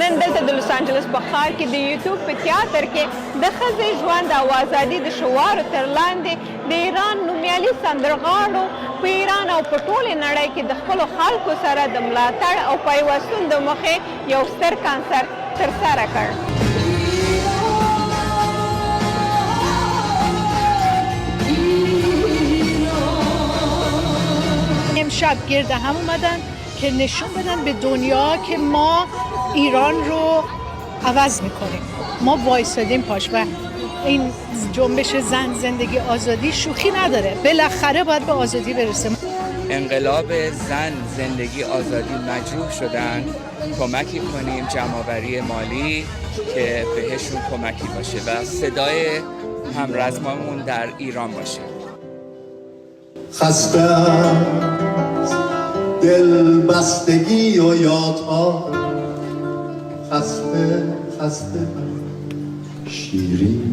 نن دلته د لوس انجلس په ښار کې د یوټیوب په تیاتر کې د ښځې ژوند او ازادي د شعارو تر لاندې د ایران نومیالي سندرغاړو په ایران او په ټولې نړۍ کې د خپلو خلکو سره د ملاتړ او پیوستون د مخې یو ستر کنسرت ترسره کړ. امشب گرد هم اومدن که نشون بدن به دنیا که ما ایران رو عوض میکنیم. ما وایسادیم پاش و این جنبش زن زندگی آزادی شوخی نداره. بالاخره باید به آزادی برسیم. انقلاب زن زندگی آزادی مجروح شدن، کمکی کنیم جمع‌آوری مالی که بهشون کمکی باشه و صدای همرزمامون در ایران باشه. خسته دل بستگی و یادها، خسته شیرین.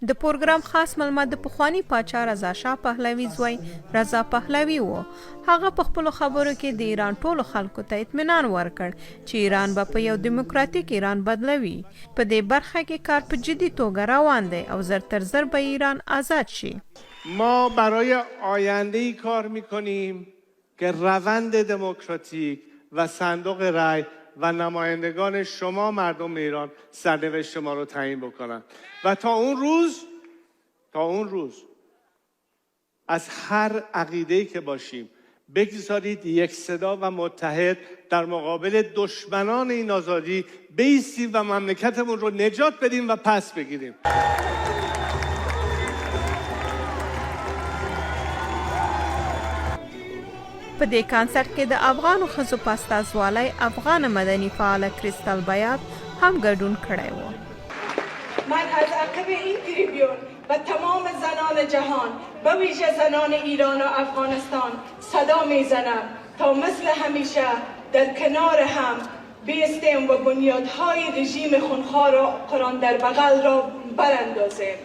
د پروګرام خاص ملمت د پخوانی پاچا رضا شاه پهلوي زوی رضا پهلوي و. هغه په خپلو خبرو کې د ایران ټولو خلکو ته اطمینان ورکړ چې ایران به په یو دیموکراتیک ایران بدلوي. په دې برخه کې کار په جدي توګه روان دی او زر تر زر به ایران آزاد شي. ما برای آینده‌ای کار می‌کنیم که روند دموکراتیک و صندوق رای و نمایندگان شما مردم ایران سرنوشت ما رو تعیین بکنن و تا اون روز از هر عقیده‌ای که باشیم بگذارید یک صدا و متحد در مقابل دشمنان این آزادی بایستیم و مملکتمون رو نجات بدیم و پس بگیریم. په دې کانسرت کې د افغانو ښځو په استازوالۍ افغان مدني فعاله کریستال بیات هم ګډون کړی و. من از عقب این تریبیون و تمام زنان جهان به ویژه زنان ایران و افغانستان صدا میزنم تا مثل همیشه در کنار هم بیستیم و بنیادهای رژیم خونخوار و قرآن در بغل را براندازیم.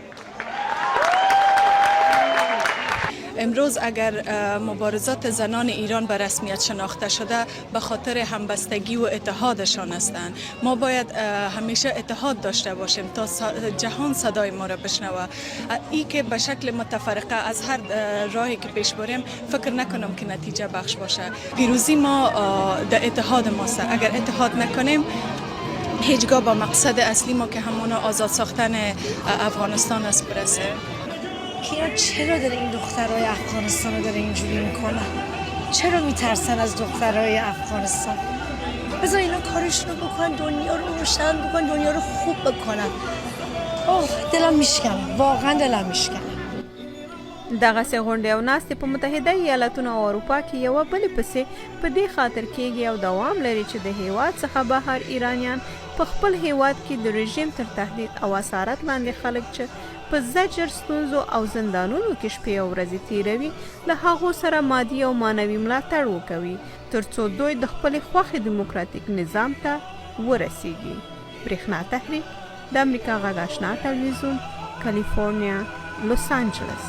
امروز اگر مبارزات زنان ایران به رسمیت شناخته شده به خاطر همبستگی و اتحادشان هستند. ما باید همیشه اتحاد داشته باشیم تا جهان صدای ما را بشنوه. این که به شکل متفرقه از هر راهی که پیش بریم فکر نکنم که نتیجه بخش باشه. پیروزی ما در اتحاد ماست. اگر اتحاد نکنیم هیچگاه با مقصد اصلی ما که همون آزاد ساختن افغانستان است برسه. کیا چرا داره این دخترای افغانستان رو داره اینجوری میکنن؟ چرا میترسن از دخترای افغانستان؟ بذار اینا کارشون رو بکنن، دنیا رو روشن بکنن، دنیا رو خوب بکنن. اوه دلم میشکنه، واقعا دلم میشکنه. دغسې غونډې او ناستې په متحده ایالتونو او اروپا کې یوه بلې پسې په دې خاطر کیږي او دوام لري چې د هیواد څخه بهر ایرانیان په خپل هیواد کې د رژیم تر تهدید او اسارت لاندې خلک چې په زجر، ستونزو او زندانونو کې شپې او ورځې تیروي له هغو سره مادي او معنوي ملاتړ وکوي تر څو دوی د خپلې خوښې دیموکراتیک نظام ته ورسیږي. برېښنا تحریک، د امریکا غږ آشنا تلویزیون، کالیفورنیا، لوس انجلس.